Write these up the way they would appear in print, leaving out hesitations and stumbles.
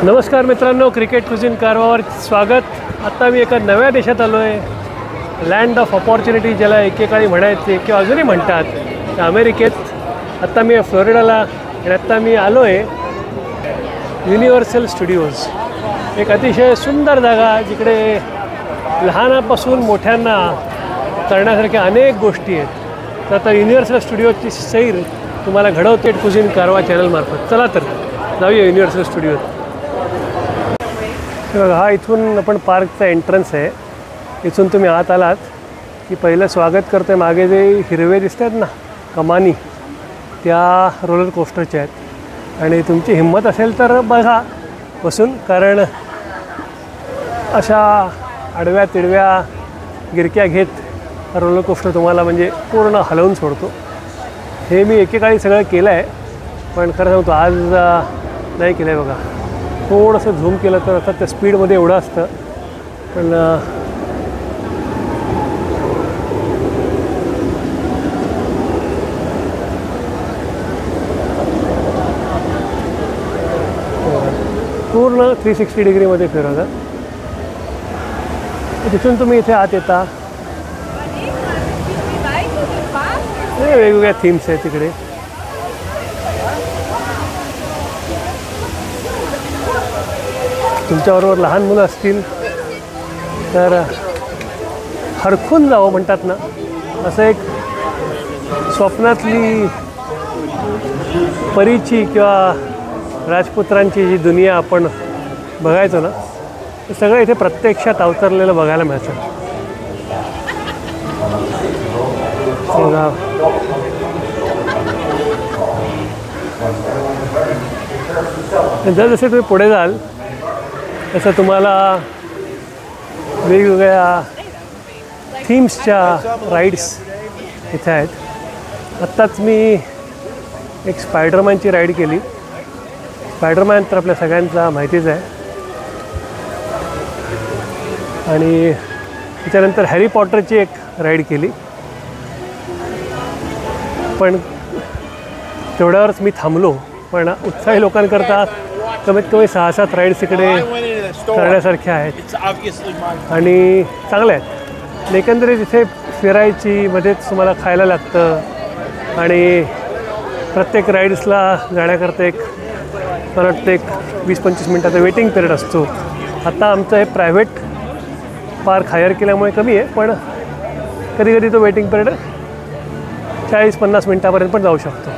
नमस्कार मित्रांनो, क्रिकेट कुझिन कारवावर स्वागत. आता मी एका नव्या देशात आलो आहे, लँड ऑफ ऑपॉर्च्युनिटी ज्याला एकेकाळी म्हणायचे किंवा अजूनही म्हणतात, त्या अमेरिकेत. आत्ता मी फ्लोरिडाला आणि आत्ता मी आलो आहे युनिव्हर्सल स्टुडिओज. एक अतिशय सुंदर जागा जिकडे लहानापासून मोठ्यांना करण्यासारख्या अनेक गोष्टी आहेत. तर आता युनिव्हर्सल स्टुडिओची सैर तुम्हाला घडवते कुझिन कारवा चॅनलमार्फत. चला तर जाऊया युनिव्हर्सल स्टुडिओत. बघा, हा इथून आपण पार्कचा एंट्रन्स आहे. इथून तुम्ही आत आलात की पहिलं स्वागत करते मागे जे हिरवे दिसतात ना कमानी, त्या रोलर कोस्टरच्या आहेत. आणि तुमची हिंमत असेल तर बघा बसून, कारण अशा आडव्या तिडव्या गिरक्या घेत रोलर कोस्टर तुम्हाला म्हणजे पूर्ण हलवून सोडतो. हे मी एकेकाळी सगळं केलं आहे, पण खरं सांगतो आज नाही केलं आहे. बघा, थोडंसं झूम केलं तर आता त्या स्पीडमध्ये एवढं असतं, पण पूर्ण 360 डिग्रीमध्ये फिरवतात. तिथून तुम्ही इथे आत येता. वेगवेगळ्या थीम्स आहेत तिकडे. तुमच्याबरोबर लहान मुलं असतील तर हरखून जावं म्हणतात ना, असं एक स्वप्नातली परीची किंवा राजपुत्रांची जी दुनिया आपण बघायचो ना, ते सगळं इथे प्रत्यक्षात अवतरलेलं बघायला मिळतं. बघा, जसजसे तुम्ही पुढे जाल तसं तुम्हाला वेगवेगळ्या थीम्सच्या राईड्स इथे आहेत. आत्ताच मी एक स्पायडरमॅनची राईड केली. स्पायडरमॅन तर आपल्या सगळ्यांचा माहितीच आहे. आणि त्याच्यानंतर हॅरी पॉटरची एक राईड केली, पण तेवढ्यावरच मी थांबलो. पण उत्साही लोकांकरता कमीत कमी 6-7 राईड्स इकडे करण्यासारख्या आहेत आणि चांगल्या आहेत. एकंदरीत इथे फिरायची, मध्येच तुम्हाला खायला लागतं आणि प्रत्येक राईड्सला जाण्याकरता मला वाटतं एक 20-25 मिनटाचा वेटिंग पिरियड असतो. आता आमचं हे प्रायव्हेट पार्क हायर केल्यामुळे कमी आहे, पण कधी कधी तो वेटिंग पिरियड 40-50 मिनटापर्यंत पण जाऊ शकतो.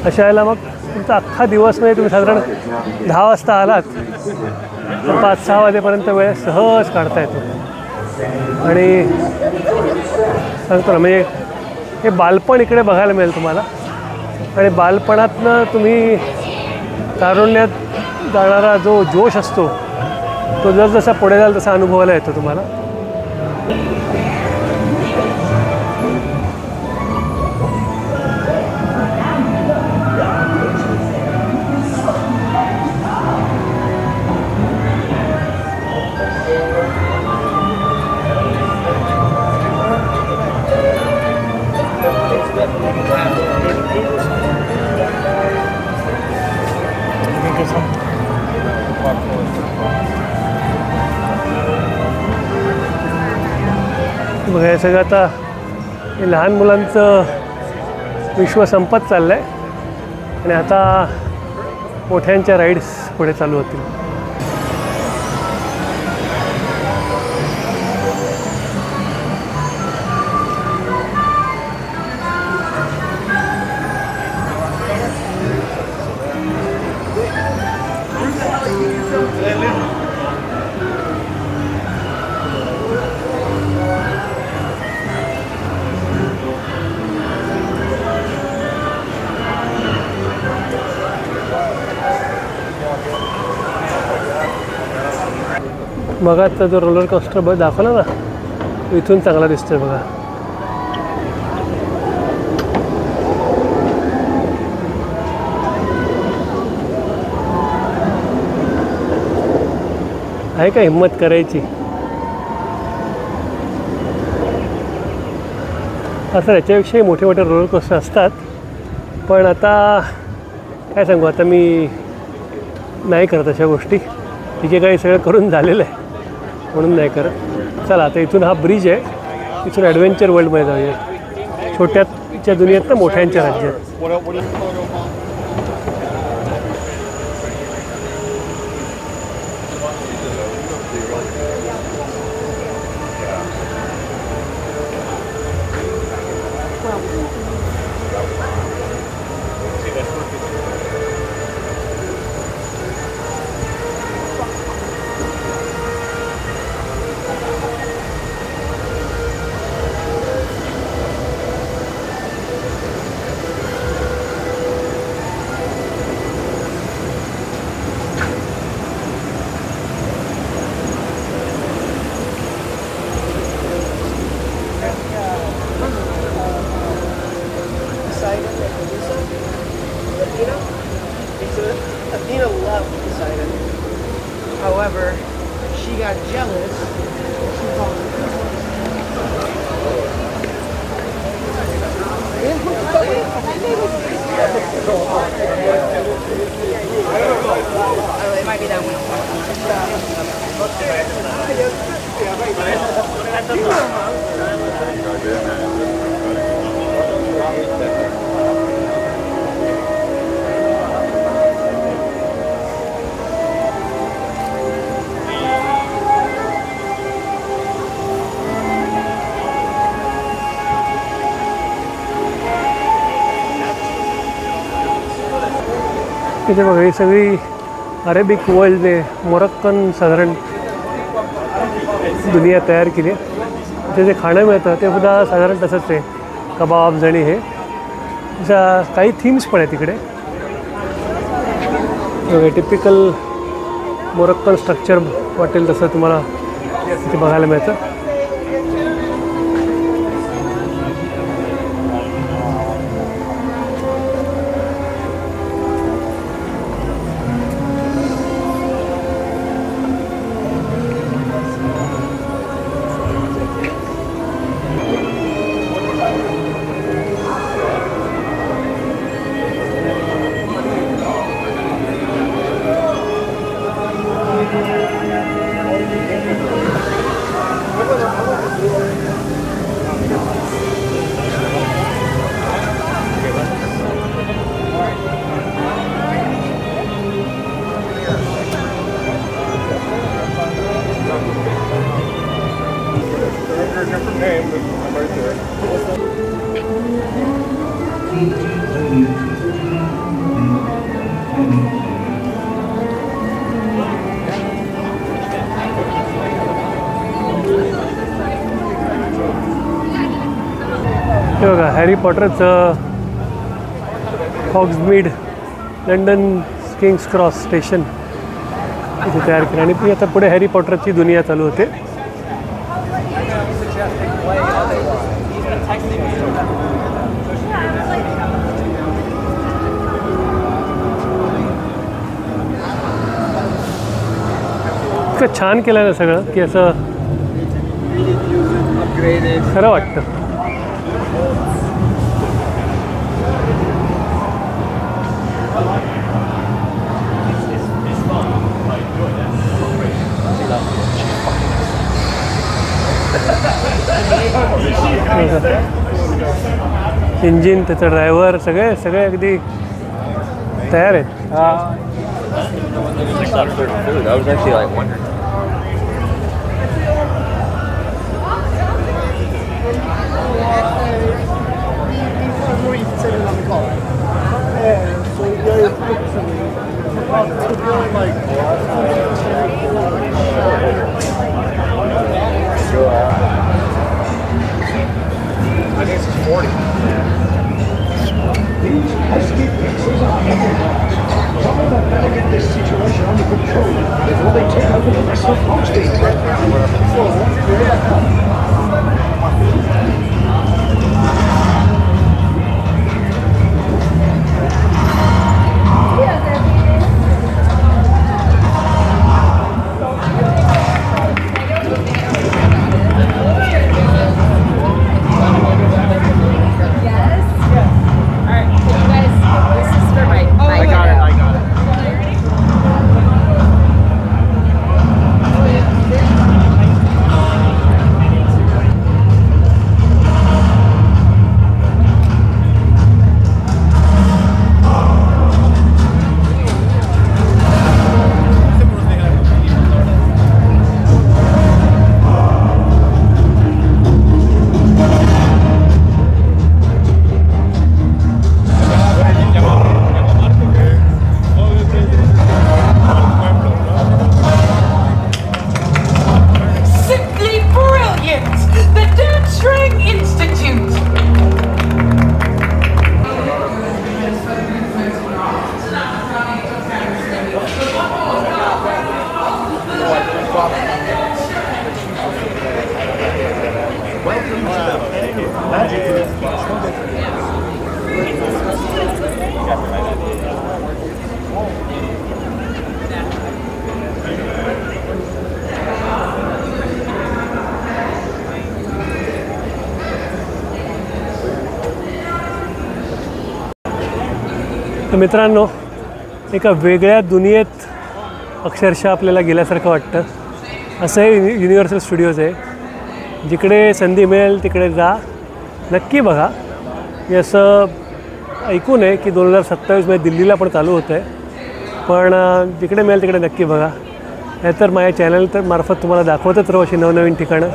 अशा वेळेला मग तुमचा अख्खा दिवस म्हणजे तुम्ही साधारण 10 वाजता आलात तर 5-6 वाजेपर्यंत वेळ सहज काढता येतो. आणि सांगतो ना, म्हणजे हे बालपण इकडे बघायला मिळेल तुम्हाला. आणि बालपणातनं तुम्ही तारुण्यात जाणारा जो जोश असतो तो जसजसा पुढे जाल तसा अनुभवायला येतो तुम्हाला. बघा, हे सगळं आता हे लहान मुलांचं विश्व संपत चाललं आहे आणि आता मोठ्यांच्या राईड्स पुढे चालू होतील. मग आता जो रोलर कोस्टर दाखवला ना, इथून चांगला दिसतोय. बघा, आहे का हिम्मत करायची. असं याच्यापेक्षाही मोठे मोठे रोलर कोस्टर असतात, पण आता काय सांगू, आता मी नाही करत अशा गोष्टी. तिथे काही सगळं करून झालेलं आहे म्हणून नाही करत. चला आता इथून हा ब्रिज आहे, इथून ॲडव्हेंचर वर्ल्डमध्ये जाऊया. छोट्याच्या दुनियेत ना मोठ्यांच्या राज्यात. Athena loved Poseidon. However, she got jealous. She called it might be that one. इथे बघा ही सगळी अरेबिक वर्ल्डने मोरक्कन साधारण दुनिया तयार केली आहे. इथे जे खाणं मिळतं ते सुद्धा साधारण तसंच आहे, कबाब जणी हे अशा काही थीम्स पण आहेत तिकडे. बघा टिपिकल मोरक्कन स्ट्रक्चर वाटेल तसं तुम्हाला इथे बघायला मिळतं. हे बघा हॅरी पॉटरचं Hogsmeade London King's Cross station इथे तयार केलं आणि ती आता पुढे हॅरी पॉटरची दुनिया चालू होते. इतकं छान केलं ना सगळं की असं खरं वाटतं. इंजिन त्याचा ड्रायव्हर सगळे अगदी तयार आहेत. I think it's 40. Some of them better get this situation under control before they take over the rest of Hosting. Alright, you guys, this is for Mike. I got it. तर मित्रांनो, एका वेगळ्या दुनियेत अक्षरशः आपल्याला गेल्यासारखं वाटतं. असं हे युनिव्हर्सल स्टुडिओज आहे. जिकडे संधी मिळेल तिकडे जा, नक्की बघा. मी असं ऐकून आहे की 2027मध्ये दिल्लीला पण चालू होतं आहे, पण जिकडे मिळेल तिकडे नक्की बघा. नाहीतर माझ्या चॅनल तर मार्फत तुम्हाला दाखवतच राहू अशी नवनवीन ठिकाणं.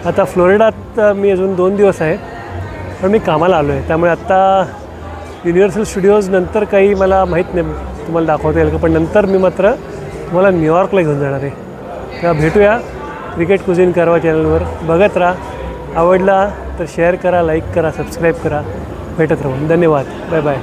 आता फ्लोरिडात मी अजून 2 दिवस आहे, पण मी कामाला आलो आहे. त्यामुळे आत्ता युनिव्हर्सल स्टुडिओज नंतर काही मला माहीत नाही तुम्हाला दाखवता येईल का, पण नंतर मी मात्र तुम्हाला न्यूयॉर्कला घेऊन जाणार आहे. तेव्हा भेटूया क्रिकेट कुझिन कारवा चॅनलवर. बघत राहा. आवडला तर शेअर करा, लाईक करा, सबस्क्राईब करा. भेटत राहू. धन्यवाद. Bye bye.